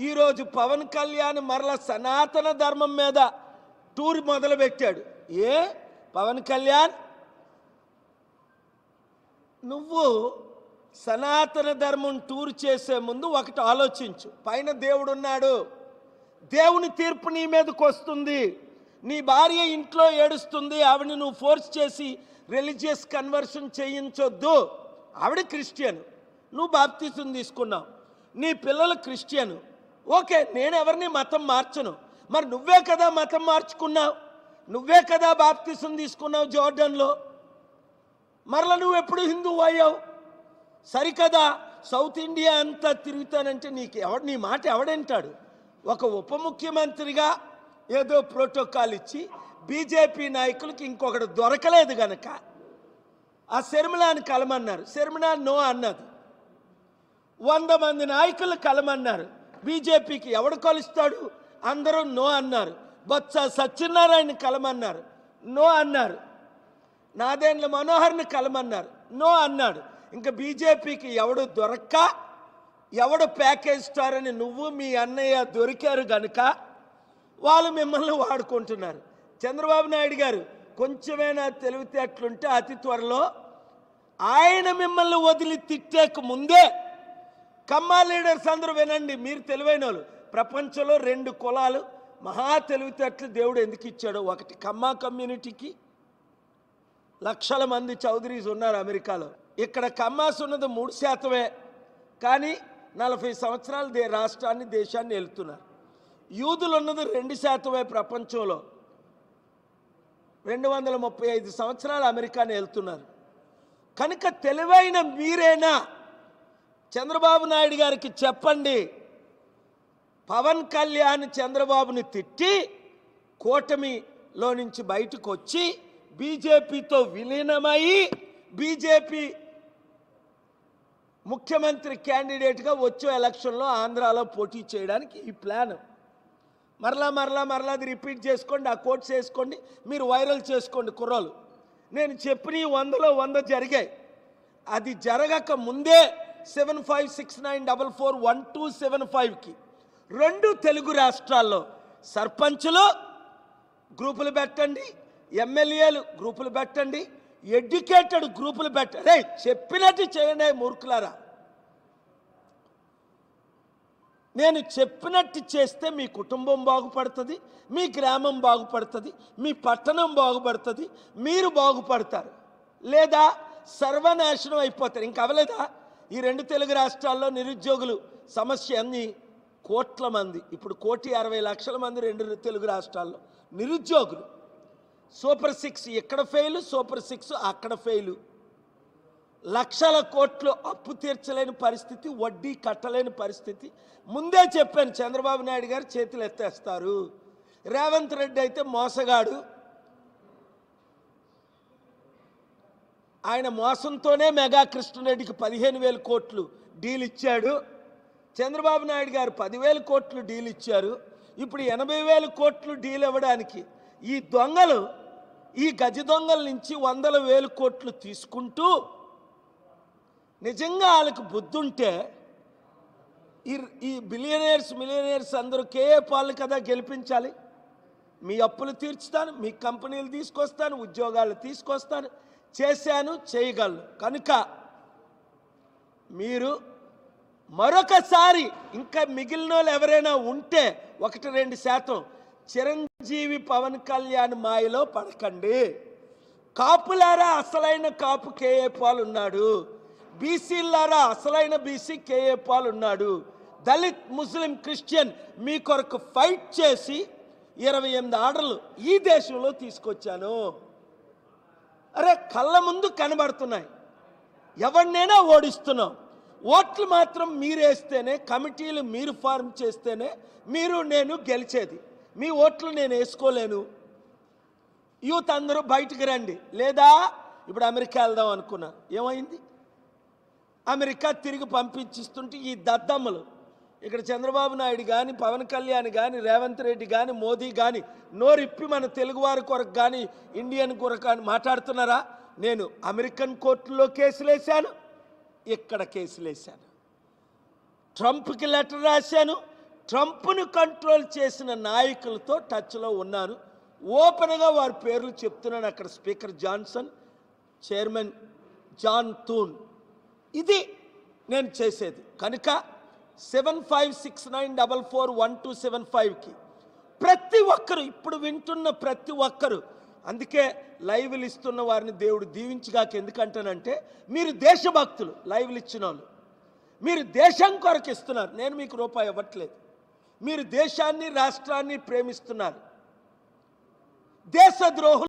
ఈరోజు పవన్ కళ్యాణ్ మరల సనాతన ధర్మం మీద టూర్ మొదలుపెట్టాడు. పవన్ కళ్యాణ్, నువ్వు సనాతన ధర్మం టూర్ చేసే ముందు ఒకటి ఆలోచించు. పైన దేవుడు ఉన్నాడు, దేవుని తీర్పు నీ మీదకి వస్తుంది. నీ భార్య ఇంట్లో ఏడుస్తుంది, ఆవిడని నువ్వు ఫోర్స్ చేసి రిలీజియస్ కన్వర్షన్ చేయించొద్దు. ఆవిడ క్రిస్టియన్, నువ్వు బాప్తిజం తీసుకున్నావు, నీ పిల్లలు క్రిస్టియన్. ఓకే, నేను ఎవరిని మతం మార్చను. మరి నువ్వే కదా మతం మార్చుకున్నావు, నువ్వే కదా బాప్తిజం తీసుకున్నావు జోర్డన్లో. మరలా నువ్వు ఎప్పుడు హిందువు అయ్యావు? సరికదా, సౌత్ ఇండియా అంతా తిరుగుతానంటే నీ మాట ఎవడంటాడు? ఒక ఉప ముఖ్యమంత్రిగా ఏదో ప్రోటోకాల్ ఇచ్చి బీజేపీ నాయకులకి ఇంకొకటి దొరకలేదు గనక ఆ శర్మిలాని కలమన్నారు. శర్మిలా నో అన్నది. 100 మంది నాయకులు కలమన్నారు. బీజేపీకి ఎవడు కలుస్తాడు? అందరూ నో అన్నారు. బొత్స సత్యనారాయణ కలమన్నారు, నో అన్నారు. నాదెండ్ల మనోహర్ని కలమన్నారు, నో అన్నాడు. ఇంకా బీజేపీకి ఎవడు దొరక్క, ఎవడు ప్యాకేజ్ స్టార్ అని నువ్వు మీ అన్నయ్య దొరికారు గనుక వాళ్ళు మిమ్మల్ని వాడుకుంటున్నారు. చంద్రబాబు నాయుడు గారు కొంచెమైనా తెలివితేటలుంటే అతి త్వరలో ఆయన మిమ్మల్ని వదిలి తిట్టేక ముందే కమ్మా లీడర్స్ అందరూ వినండి, మీరు తెలివైన వాళ్ళు. ప్రపంచంలో 2 కులాలు మహా తెలివితేటలు దేవుడు ఎందుకు ఇచ్చాడు? ఒకటి కమ్మా కమ్యూనిటీకి, లక్షల మంది చౌదరీస్ ఉన్నారు అమెరికాలో. ఇక్కడ కమ్మాస్ ఉన్నది 3%, కానీ 40 సంవత్సరాలు రాష్ట్రాన్ని దేశాన్ని వెళ్తున్నారు. యూదులు ఉన్నది 2% ప్రపంచంలో, 235 సంవత్సరాలు అమెరికాని వెళ్తున్నారు. కనుక తెలివైన మీరేనా చంద్రబాబు నాయుడు గారికి చెప్పండి, పవన్ కళ్యాణ్ చంద్రబాబుని తిట్టి కూటమిలో నుంచి బయటకు వచ్చి బీజేపీతో విలీనమై బీజేపీ ముఖ్యమంత్రి క్యాండిడేట్గా వచ్చే ఎలక్షన్లో ఆంధ్రాలో పోటీ చేయడానికి ఈ ప్లాన్. మరలా అది రిపీట్ చేసుకోండి, ఆ కోట్స్ వేసుకోండి, మీరు వైరల్ చేసుకోండి కుర్రోలు. నేను చెప్పిన 100లో 100 జరిగాయి. అది జరగక ముందే 7569441275కి 2 తెలుగు రాష్ట్రాల్లో సర్పంచులు గ్రూపులు పెట్టండి, ఎమ్మెల్యేలు గ్రూపులు పెట్టండి, ఎడ్యుకేటెడ్ గ్రూపులు పెట్టండి. చెప్పినట్టు చేయండి మూర్ఖులారా. నేను చెప్పినట్టు చేస్తే మీ కుటుంబం బాగుపడుతుంది, మీ గ్రామం బాగుపడుతుంది, మీ పట్టణం బాగుపడుతుంది, మీరు బాగుపడతారు. లేదా సర్వనాశనం అయిపోతారు. ఇంక అవలేదా? ఈ 2 తెలుగు రాష్ట్రాల్లో నిరుద్యోగులు సమస్య అన్ని కోట్ల మంది, ఇప్పుడు 1,60,00,000 మంది 2 తెలుగు రాష్ట్రాల్లో నిరుద్యోగులు. సూపర్ 6 ఇక్కడ ఫెయిల్, సూపర్ 6 అక్కడ ఫెయిలు. లక్షల కోట్లు అప్పు తీర్చలేని పరిస్థితి, వడ్డీ కట్టలేని పరిస్థితి. ముందే చెప్పాను, చంద్రబాబు నాయుడు గారు చేతులు ఎత్తేస్తారు. రేవంత్ రెడ్డి అయితే మోసగాడు, ఆయన మోసంతోనే మెగా కృష్ణరెడ్డికి 15,000 కోట్లు డీల్ ఇచ్చాడు. చంద్రబాబు నాయుడు గారు 10,000 కోట్లు డీల్ ఇచ్చారు. ఇప్పుడు 80,000 కోట్లు డీల్ ఇవ్వడానికి ఈ దొంగలు, ఈ గజ దొంగల నుంచి 100,000 కోట్లు తీసుకుంటూ, నిజంగా వాళ్ళకి బుద్ధి ఉంటే ఈ మిలియనీర్స్ అందరూ కేఏ పాలు కదా గెలిపించాలి. మీ అప్పులు తీర్చుతాను, మీ కంపెనీలు తీసుకొస్తాను, ఉద్యోగాలు తీసుకొస్తాను, చేశాను, చేయగలను. కనుక మీరు మరొకసారి ఇంకా మిగిలిన వాళ్ళు ఎవరైనా ఉంటే 1-2% చిరంజీవి పవన్ కళ్యాణ్ మాయలో పడకండి. కాపులారా అసలైన కాపు కేఏ పాల్ ఉన్నాడు, బీసీలారా అసలైన బీసీ కేఏ పాల్ ఉన్నాడు, దళిత్ ముస్లిం క్రిస్టియన్ మీ కొరకు ఫైట్ చేసి 28 ఆర్డర్లు ఈ దేశంలో తీసుకొచ్చాను. అరే కళ్ళ ముందు కనబడుతున్నాయి, ఎవరినైనా ఓడిస్తున్నాం. ఓట్లు మాత్రం మీరేస్తేనే, కమిటీలు మీరు ఫార్మ్ చేస్తేనే మీరు నేను గెలిచేది. మీ ఓట్లు నేను వేసుకోలేను. యూత్ అందరూ బయటికి రండి. లేదా ఇప్పుడు అమెరికా వెళ్దాం అనుకున్నా, ఏమైంది? అమెరికా తిరిగి పంపించిస్తుంటే ఈ దద్దమ్మలు ఇక్కడ చంద్రబాబు నాయుడు కానీ, పవన్ కళ్యాణ్ కానీ, రేవంత్ రెడ్డి కానీ, మోదీ కానీ నోరిప్పి మన తెలుగువారి కొరకు కానీ, ఇండియన్ కొరకు కానీ మాట్లాడుతున్నారా? నేను అమెరికన్ కోర్టులో కేసులు వేశాను, ఇక్కడ కేసులు వేశాను. ట్రంప్కి లెటర్ రాశాను. ట్రంప్ను కంట్రోల్ చేసిన నాయకులతో టచ్లో ఉన్నాను. ఓపెన్గా వారి పేర్లు చెప్తున్నాను. అక్కడ speaker Johnson, chairman John Thune. ఇది నేను చేసేది. కనుక 7569441275కి ప్రతి ఒక్కరు, ఇప్పుడు వింటున్న ప్రతి ఒక్కరు, అందుకే లైవ్లు ఇస్తున్న వారిని దేవుడు దీవించగాక. ఎందుకంటానంటే మీరు దేశభక్తులు. లైవ్లు ఇచ్చిన వాళ్ళు మీరు దేశం కొరకు ఇస్తున్నారు. నేను మీకు రూపాయి ఇవ్వట్లేదు. మీరు దేశాన్ని, రాష్ట్రాన్ని ప్రేమిస్తున్నారు. దేశద్రోహులు